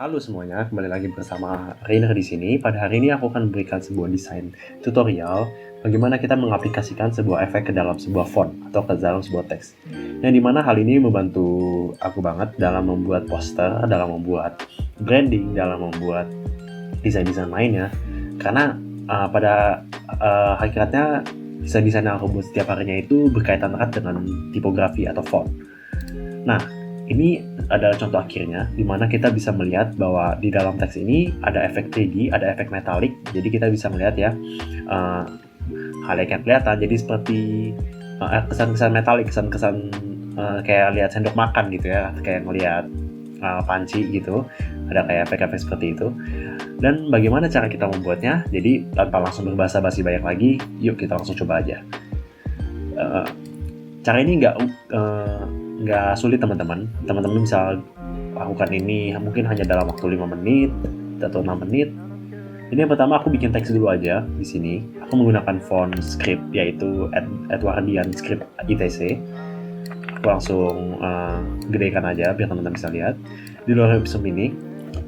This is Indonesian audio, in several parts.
Halo semuanya, kembali lagi bersama Rainer di sini. Pada hari ini aku akan memberikan sebuah desain tutorial bagaimana kita mengaplikasikan sebuah efek ke dalam sebuah font atau ke dalam sebuah teks. Yang dimana hal ini membantu aku banget dalam membuat poster, dalam membuat branding, dalam membuat desain-desain lainnya. Karena pada hakikatnya desain-desain yang aku buat setiap harinya itu berkaitan erat dengan tipografi atau font. Nah, ini adalah contoh akhirnya, di mana kita bisa melihat bahwa di dalam teks ini ada efek 3D, ada efek metalik, jadi kita bisa melihat ya hal yang kelihatan, jadi seperti kesan-kesan metalik, kesan-kesan kayak lihat sendok makan gitu ya, kayak ngelihat panci gitu, ada kayak efek-efek seperti itu. Dan bagaimana cara kita membuatnya? Jadi tanpa langsung berbahasa-basi banyak lagi, yuk kita langsung coba aja. Cara ini nggak sulit teman-teman bisa lakukan ini mungkin hanya dalam waktu 5 menit atau 6 menit. Jadi yang pertama aku bikin teks dulu aja di sini. Aku menggunakan font script yaitu Edwardian Script ITC. Aku langsung gedekan aja biar teman-teman bisa lihat di luar episode ini.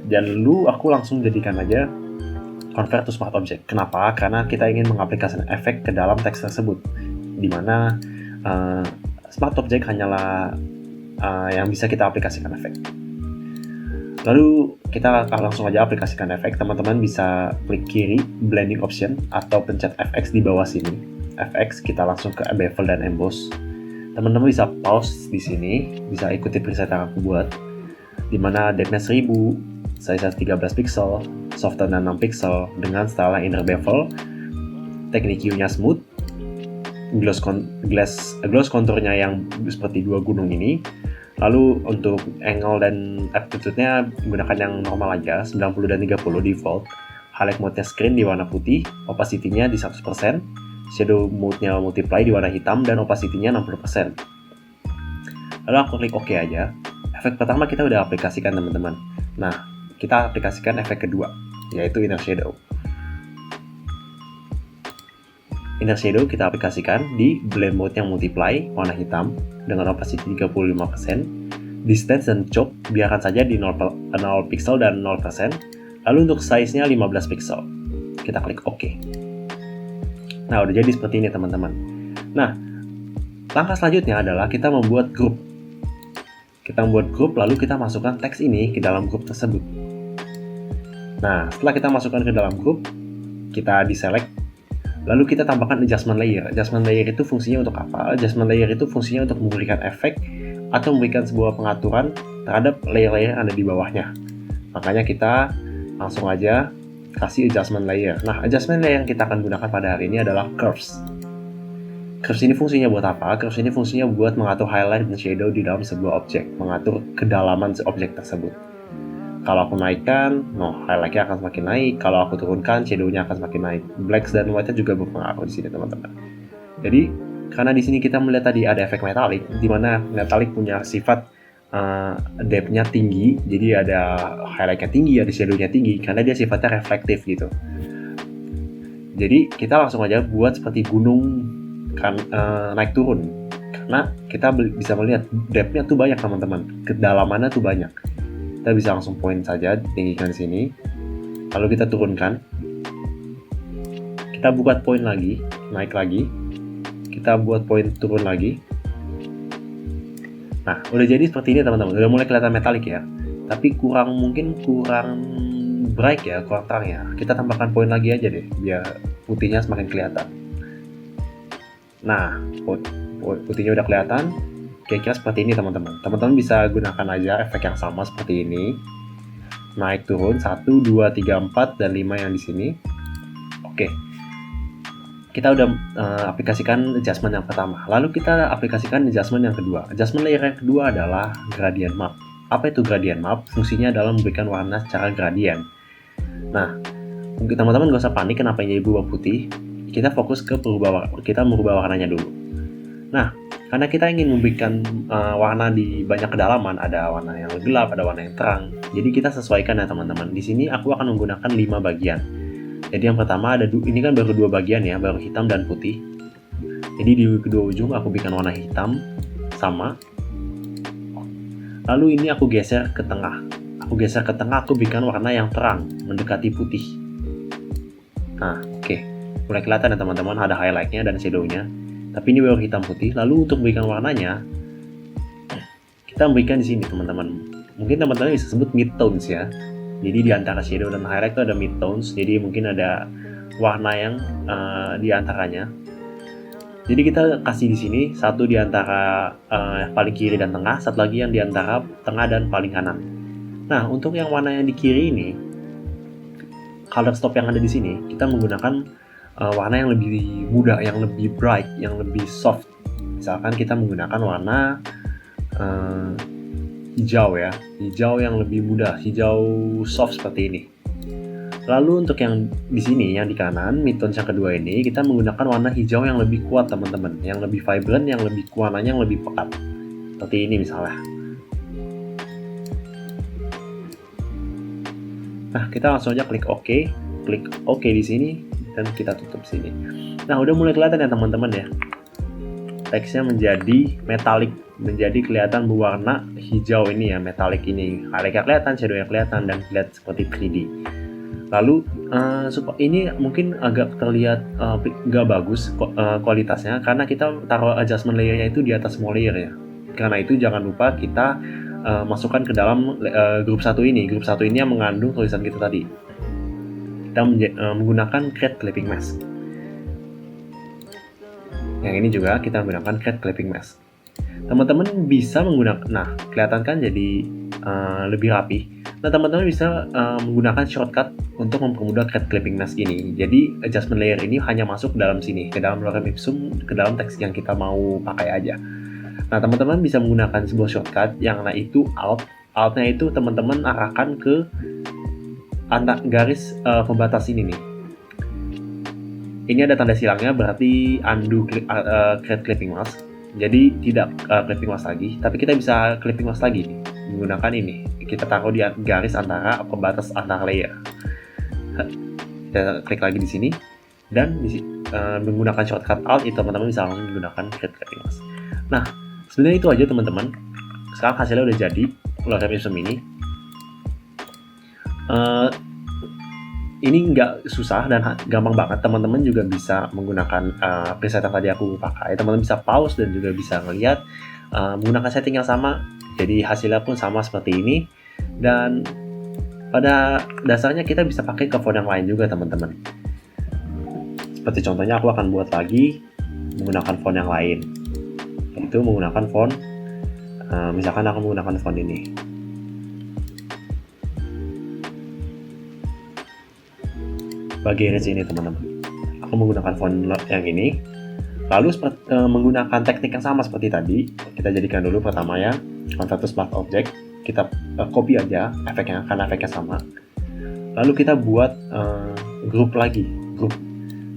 Dan dulu aku langsung jadikan aja convert to smart object. Kenapa? Karena kita ingin mengaplikasikan efek ke dalam teks tersebut, dimana smart object hanyalah yang bisa kita aplikasikan efek. Lalu kita langsung aja aplikasikan efek. Teman-teman bisa klik kiri blending option atau pencet FX di bawah sini. FX kita langsung ke bevel dan emboss. Teman-teman bisa pause di sini, bisa ikuti preset yang aku buat, dimana depth-nya 1000, size 13 pixel, soften 6 pixel dengan style inner bevel, teknik hue-nya smooth, gloss contournya yang seperti dua gunung ini. Lalu untuk angle dan attitude-nya gunakan yang normal aja, 90 dan 30 default. Highlight mode-nya screen di warna putih, opacity-nya di 100%, shadow mode-nya multiply di warna hitam dan opacity-nya 60%. Lalu aku klik OK aja. Efek pertama kita udah aplikasikan teman-teman. Nah, kita aplikasikan efek kedua, yaitu inner shadow. Inner shadow kita aplikasikan di blend mode yang multiply warna hitam dengan opacity 35%, distance dan chop biarkan saja di 0 pixel dan 0%, lalu untuk size-nya 15 pixel. Kita klik OK. Nah, udah jadi seperti ini teman-teman. Nah, langkah selanjutnya adalah kita membuat grup. Kita membuat grup lalu kita masukkan teks ini ke dalam grup tersebut. Nah, setelah kita masukkan ke dalam grup, kita deselect. Lalu kita tambahkan adjustment layer. Adjustment layer itu fungsinya untuk apa? Adjustment layer itu fungsinya untuk memberikan efek atau memberikan sebuah pengaturan terhadap layer-layer yang ada di bawahnya. Makanya kita langsung aja kasih adjustment layer. Nah, adjustment layer yang kita akan gunakan pada hari ini adalah curves. Curves ini fungsinya buat apa? Curves ini fungsinya buat mengatur highlight dan shadow di dalam sebuah objek, mengatur kedalaman objek tersebut. Kalau aku naikkan, highlight-nya akan semakin naik. Kalau aku turunkan, shadow-nya akan semakin naik. Blacks dan white-nya juga berpengaruh di sini, teman-teman. Jadi, karena di sini kita melihat tadi ada efek metalik, di mana metalik punya sifat depth-nya tinggi, jadi ada highlight-nya tinggi, ada shadow-nya tinggi, karena dia sifatnya reflektif gitu. Jadi, kita langsung aja buat seperti gunung naik turun. Karena kita bisa melihat depth-nya tuh banyak, teman-teman. Kedalamannya tuh banyak. Kita bisa langsung point saja, tinggikan di sini. Lalu kita turunkan. Kita buat point lagi, naik lagi. Kita buat point turun lagi. Nah, udah jadi seperti ini teman-teman. Udah mulai kelihatan metalik ya. Tapi mungkin kurang bright ya, kurang terang ya. Kita tambahkan point lagi aja deh, biar putihnya semakin kelihatan. Nah, putihnya udah kelihatan. Kira-kira seperti ini teman-teman. Teman-teman bisa gunakan aja efek yang sama seperti ini. Naik turun 1, 2, 3, 4 dan 5 yang di sini. Oke. Kita udah aplikasikan adjustment yang pertama. Lalu kita aplikasikan adjustment yang kedua. Adjustment layer yang kedua adalah gradient map. Apa itu gradient map? Fungsinya adalah memberikan warna secara gradient. Nah, mungkin teman-teman gak usah panik kenapa ini berubah putih. Kita fokus ke kita merubah warnanya dulu. Nah, karena kita ingin memberikan warna di banyak kedalaman, ada warna yang gelap, ada warna yang terang. Jadi kita sesuaikan ya teman-teman. Di sini aku akan menggunakan 5 bagian. Jadi yang pertama ini kan baru 2 bagian ya, baru hitam dan putih. Jadi di kedua ujung aku bikin warna hitam sama. Lalu ini aku geser ke tengah. Aku aku geser ke tengah, aku berikan warna yang terang, mendekati putih. Nah, oke. Mulai kelihatan ya teman-teman, ada highlight-nya dan shadow-nya. Tapi ini baru hitam putih. Lalu untuk berikan warnanya, kita berikan di sini teman-teman. Mungkin teman-teman bisa sebut mid-tones ya. Jadi di antara shadow dan highlight itu ada mid-tones. Jadi mungkin ada warna yang di antaranya. Jadi kita kasih di sini satu di antara paling kiri dan tengah, satu lagi yang di antara tengah dan paling kanan. Nah, untuk yang warna yang di kiri ini, color stop yang ada di sini, kita menggunakan warna yang lebih muda, yang lebih bright, yang lebih soft. Misalkan kita menggunakan warna hijau ya, hijau yang lebih muda, hijau soft seperti ini. Lalu untuk yang di sini, yang di kanan, midtones yang kedua ini, kita menggunakan warna hijau yang lebih kuat teman-teman, yang lebih vibrant, yang lebih warnanya yang lebih pekat. Seperti ini misalnya. Nah, kita langsung aja klik OK di sini, dan kita tutup sini. Nah, udah mulai kelihatan ya teman-teman ya. Teksnya menjadi metalik, menjadi kelihatan berwarna hijau ini ya, metalik ini. Highlight-nya kelihatan, shadow-nya kelihatan, dan kelihatan seperti 3D. Lalu ini mungkin agak terlihat nggak bagus kualitasnya karena kita taruh adjustment layer-nya itu di atas semua layer ya. Karena itu jangan lupa kita masukkan ke dalam grup 1 ini. Grup 1 ini yang mengandung tulisan kita tadi. Kita menggunakan Create Clipping Mask. Yang ini juga kita menggunakan Create Clipping Mask. Teman-teman bisa menggunakan, nah kelihatan kan jadi lebih rapi. Nah, teman-teman bisa menggunakan shortcut untuk mempermudah Create Clipping Mask ini. Jadi, adjustment layer ini hanya masuk ke dalam sini, ke dalam lorem ipsum, ke dalam teks yang kita mau pakai aja. Nah, teman-teman bisa menggunakan sebuah shortcut yang itu Alt. Alt-nya itu teman-teman arahkan ke garis pembatas ini nih. Ini ada tanda silangnya, berarti undo Create Clipping Mask. Jadi, tidak Clipping Mask lagi, tapi kita bisa Clipping Mask lagi nih, menggunakan ini. Kita taruh di garis antara pembatas antar layer. Kita klik lagi di sini dan menggunakan shortcut Alt itu teman-teman bisa langsung menggunakan Create Clipping Mask. Nah, sebenarnya itu aja teman-teman. Sekarang hasilnya udah jadi lorem ipsum ini. Ini nggak susah dan gampang banget. Teman-teman juga bisa menggunakan preset yang tadi aku pakai. Teman-teman bisa pause dan juga bisa ngelihat menggunakan setting yang sama. Jadi hasilnya pun sama seperti ini. Dan pada dasarnya kita bisa pakai ke font yang lain juga teman-teman. Seperti contohnya aku akan buat lagi menggunakan font yang lain, yaitu menggunakan font misalkan aku menggunakan font ini. Bagi range ini teman-teman, aku menggunakan font yang ini. Lalu menggunakan teknik yang sama seperti tadi, kita jadikan dulu pertama ya convert to smart object. Kita copy aja efeknya karena efeknya sama. Lalu kita buat grup lagi, grup.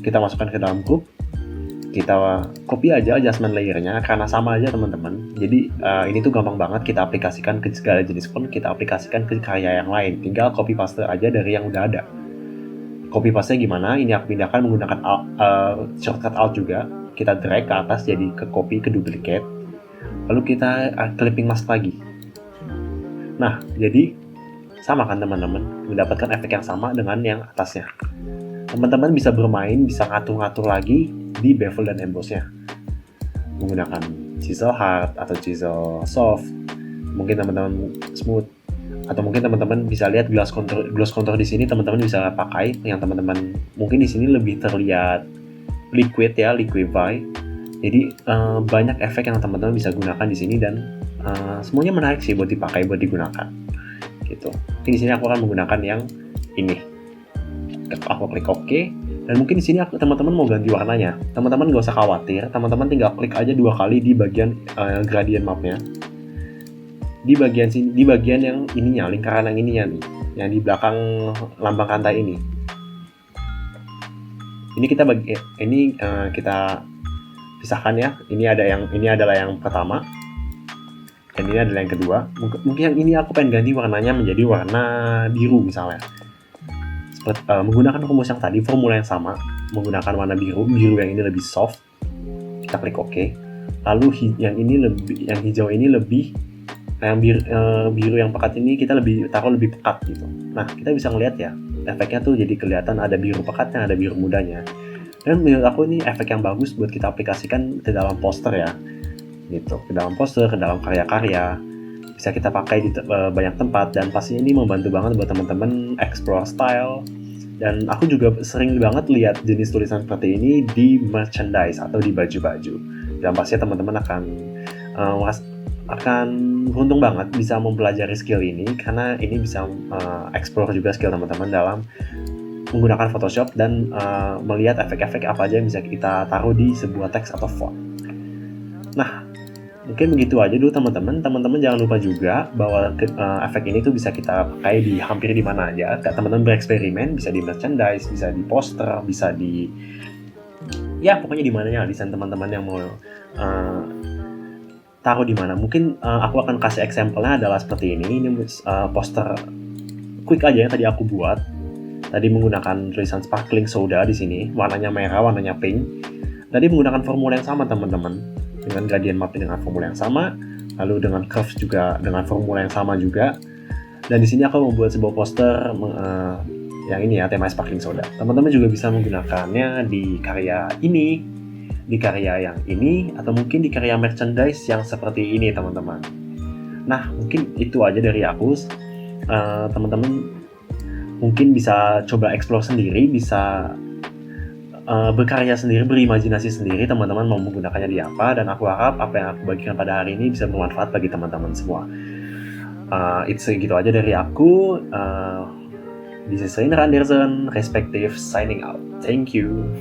Kita masukkan ke dalam grup. Kita copy aja adjustment layernya karena sama aja teman-teman. Jadi ini tuh gampang banget kita aplikasikan ke segala jenis font, kita aplikasikan ke karya yang lain. Tinggal copy paste aja dari yang udah ada. Copy paste gimana? Ini aku pindahkan menggunakan shortcut Alt juga. Kita drag ke atas jadi ke copy, ke duplicate. Lalu kita clipping mask lagi. Nah, jadi sama kan teman-teman, mendapatkan efek yang sama dengan yang atasnya. Teman-teman bisa bermain, bisa ngatur-ngatur lagi di bevel dan emboss-nya. Menggunakan chisel hard atau chisel soft, mungkin teman-teman smooth, atau mungkin teman-teman bisa lihat gloss contour di sini teman-teman bisa pakai yang teman-teman mungkin di sini lebih terlihat liquid ya, liquify. Jadi banyak efek yang teman-teman bisa gunakan di sini dan semuanya menarik sih buat dipakai, buat digunakan. Gitu. Mungkin di sini aku akan menggunakan yang ini. Aku klik OK dan mungkin di sini teman-teman mau ganti warnanya. Teman-teman nggak usah khawatir, teman-teman tinggal klik aja 2 kali di bagian gradient mapnya. Di bagian sini, di bagian yang ininya, lingkaran yang ininya nih, yang di belakang lambang rantai ini. Ini kita pisahkan ya. Ini adalah yang pertama. Dan ini adalah yang kedua. Mungkin yang ini aku pengen ganti warnanya menjadi warna biru misalnya. Menggunakan rumus yang tadi, formula yang sama, menggunakan warna biru yang ini lebih soft. Kita klik OK. Lalu yang hijau ini lebih Nah, yang biru yang pekat ini kita taruh lebih pekat gitu. Nah, kita bisa ngeliat ya, efeknya tuh jadi kelihatan ada biru pekatnya, ada biru mudanya. Dan menurut aku ini efek yang bagus buat kita aplikasikan ke dalam poster ya, gitu. Ke dalam poster, ke dalam karya-karya. Bisa kita pakai di banyak tempat, dan pastinya ini membantu banget buat teman-teman explore style. Dan aku juga sering banget lihat jenis tulisan seperti ini di merchandise atau di baju-baju. Dan pastinya teman-teman akan beruntung banget bisa mempelajari skill ini, karena ini bisa explore juga skill teman-teman dalam menggunakan Photoshop dan melihat efek-efek apa aja yang bisa kita taruh di sebuah teks atau font. Nah, mungkin begitu aja dulu teman-teman. Teman-teman jangan lupa juga bahwa efek ini tuh bisa kita pakai di hampir di mana aja. Teman-teman bereksperimen, bisa di merchandise, bisa di poster, bisa di ya pokoknya di mananya desain teman-teman yang mau taruh di mana. Mungkin aku akan kasih example-nya adalah seperti ini. Ini poster quick aja yang tadi aku buat. Tadi menggunakan tulisan sparkling soda di sini, warnanya merah, warnanya pink. Tadi menggunakan formula yang sama teman-teman, dengan gradient mapping dengan formula yang sama, lalu dengan curve juga dengan formula yang sama juga. Dan di sini aku membuat sebuah poster yang ini ya, tema sparkling soda. Teman-teman juga bisa menggunakannya di karya ini, di karya yang ini, atau mungkin di karya merchandise yang seperti ini teman-teman. Nah, mungkin itu aja dari aku. Teman-teman mungkin bisa coba explore sendiri, bisa berkarya sendiri, berimajinasi sendiri teman-teman mau menggunakannya di apa, dan aku harap apa yang aku bagikan pada hari ini bisa bermanfaat bagi teman-teman semua. It's segitu aja dari aku. This is Reiner Anderson, Respective, signing out. Thank you.